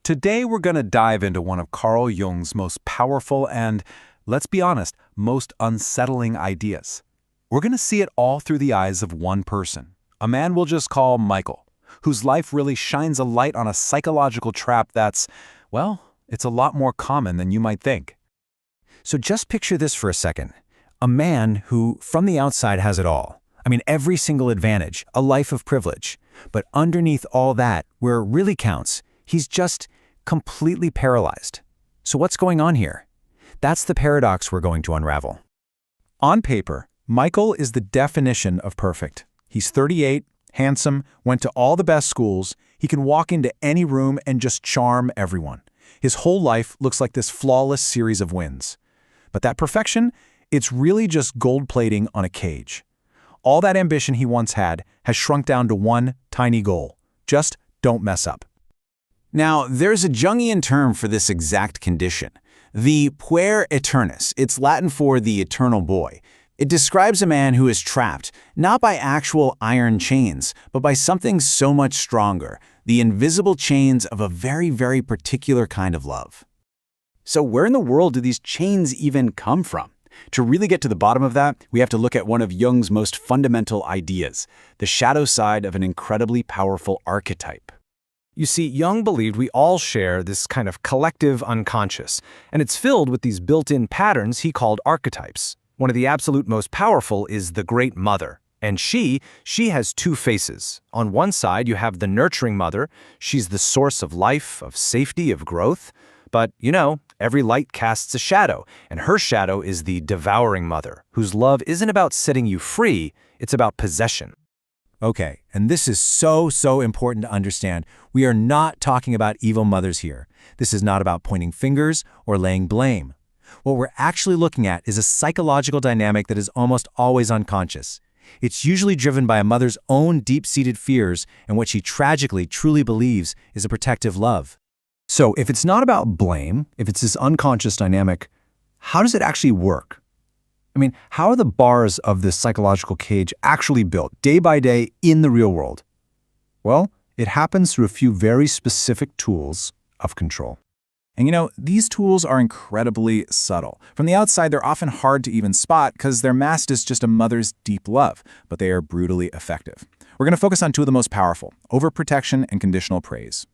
Today we're going to dive into one of Carl Jung's most powerful and, let's be honest, most unsettling ideas. We're going to see it all through the eyes of one person, a man we'll just call Michael, whose life really shines a light on a psychological trap that's, well, it's a lot more common than you might think. So just picture this for a second. A man who, from the outside, has it all. I mean, every single advantage, a life of privilege. But underneath all that, where it really counts, he's just completely paralyzed. So what's going on here? That's the paradox we're going to unravel. On paper, Michael is the definition of perfect. He's 38, handsome, went to all the best schools. He can walk into any room and just charm everyone. His whole life looks like this flawless series of wins. But that perfection, it's really just gold plating on a cage. All that ambition he once had has shrunk down to one tiny goal. Just don't mess up. Now, there's a Jungian term for this exact condition, the Puer Aeternus. It's Latin for the eternal boy. It describes a man who is trapped, not by actual iron chains, but by something so much stronger, the invisible chains of a very, very particular kind of love. So where in the world do these chains even come from? To really get to the bottom of that, we have to look at one of Jung's most fundamental ideas, the shadow side of an incredibly powerful archetype. You see, Jung believed we all share this kind of collective unconscious, and it's filled with these built-in patterns he called archetypes. One of the absolute most powerful is the Great Mother, and she has two faces. On one side, you have the nurturing mother. She's the source of life, of safety, of growth. But, you know, every light casts a shadow, and her shadow is the devouring mother, whose love isn't about setting you free, it's about possession. Okay, and this is so important to understand. We are not talking about evil mothers here. This is not about pointing fingers or laying blame. What we're actually looking at is a psychological dynamic that is almost always unconscious. It's usually driven by a mother's own deep-seated fears and what she tragically truly believes is a protective love. So if it's not about blame, if it's this unconscious dynamic, how does it actually work? I mean, how are the bars of this psychological cage actually built day by day in the real world? Well, it happens through a few very specific tools of control. And you know, these tools are incredibly subtle. From the outside, they're often hard to even spot because they're masked as just a mother's deep love, but they are brutally effective. We're going to focus on two of the most powerful, overprotection and conditional praise.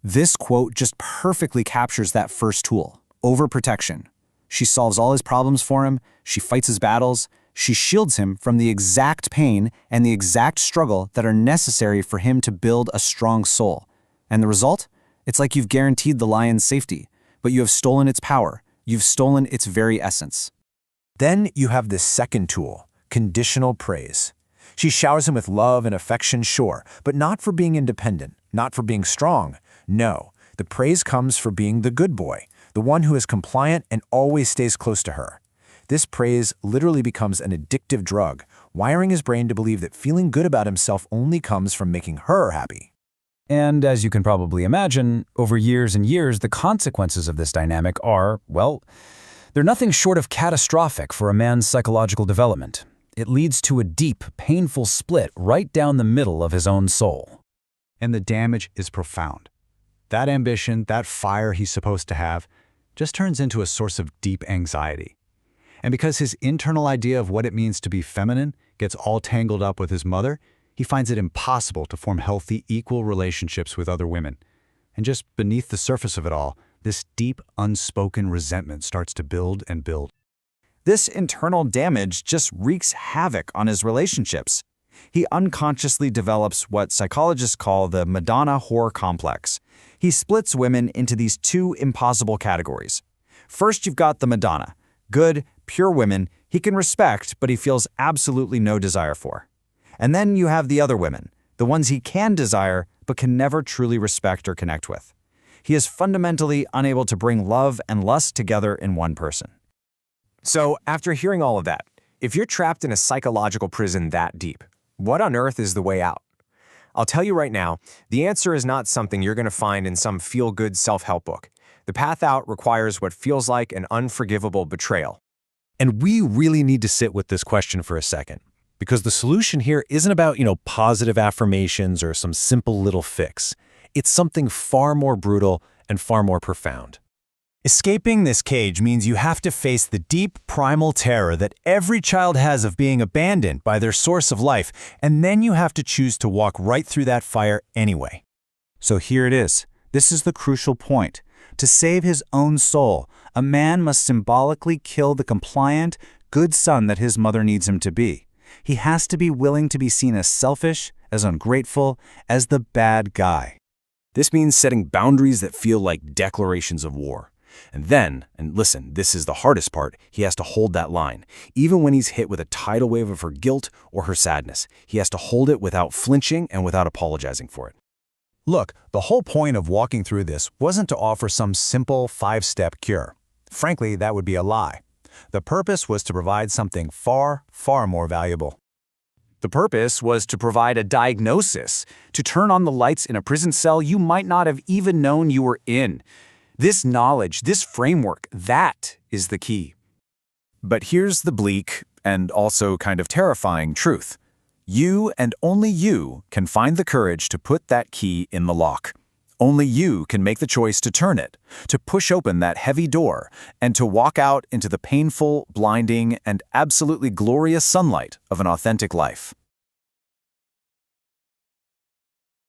This quote just perfectly captures that first tool, overprotection. She solves all his problems for him, she fights his battles, she shields him from the exact pain and the exact struggle that are necessary for him to build a strong soul. And the result? It's like you've guaranteed the lion's safety, but you have stolen its power, you've stolen its very essence. Then you have this second tool, conditional praise. She showers him with love and affection, sure, but not for being independent, not for being strong. No, the praise comes for being the good boy, the one who is compliant and always stays close to her. This praise literally becomes an addictive drug, wiring his brain to believe that feeling good about himself only comes from making her happy. And as you can probably imagine, over years and years, the consequences of this dynamic are, well, they're nothing short of catastrophic for a man's psychological development. It leads to a deep, painful split right down the middle of his own soul. And the damage is profound. That ambition, that fire he's supposed to have, just turns into a source of deep anxiety. And because his internal idea of what it means to be feminine gets all tangled up with his mother, he finds it impossible to form healthy, equal relationships with other women. And just beneath the surface of it all, this deep, unspoken resentment starts to build and build. This internal damage just wreaks havoc on his relationships. He unconsciously develops what psychologists call the Madonna-Whore complex. He splits women into these two impossible categories. First, you've got the Madonna, good, pure women he can respect, but he feels absolutely no desire for. And then you have the other women, the ones he can desire, but can never truly respect or connect with. He is fundamentally unable to bring love and lust together in one person. So, after hearing all of that, if you're trapped in a psychological prison that deep, what on earth is the way out? I'll tell you right now, the answer is not something you're going to find in some feel-good self-help book. The path out requires what feels like an unforgivable betrayal. And we really need to sit with this question for a second, because the solution here isn't about, positive affirmations or some simple little fix. It's something far more brutal and far more profound. Escaping this cage means you have to face the deep primal terror that every child has of being abandoned by their source of life, and then you have to choose to walk right through that fire anyway. So here it is. This is the crucial point. To save his own soul, a man must symbolically kill the compliant, good son that his mother needs him to be. He has to be willing to be seen as selfish, as ungrateful, as the bad guy. This means setting boundaries that feel like declarations of war. And then, and listen, this is the hardest part, he has to hold that line. Even when he's hit with a tidal wave of her guilt or her sadness, he has to hold it without flinching and without apologizing for it. Look, the whole point of walking through this wasn't to offer some simple 5-step cure. Frankly, that would be a lie. The purpose was to provide something far, far more valuable. The purpose was to provide a diagnosis, to turn on the lights in a prison cell you might not have even known you were in. This knowledge, this framework, that is the key. But here's the bleak and also kind of terrifying truth. You and only you can find the courage to put that key in the lock. Only you can make the choice to turn it, to push open that heavy door, and to walk out into the painful, blinding, and absolutely glorious sunlight of an authentic life.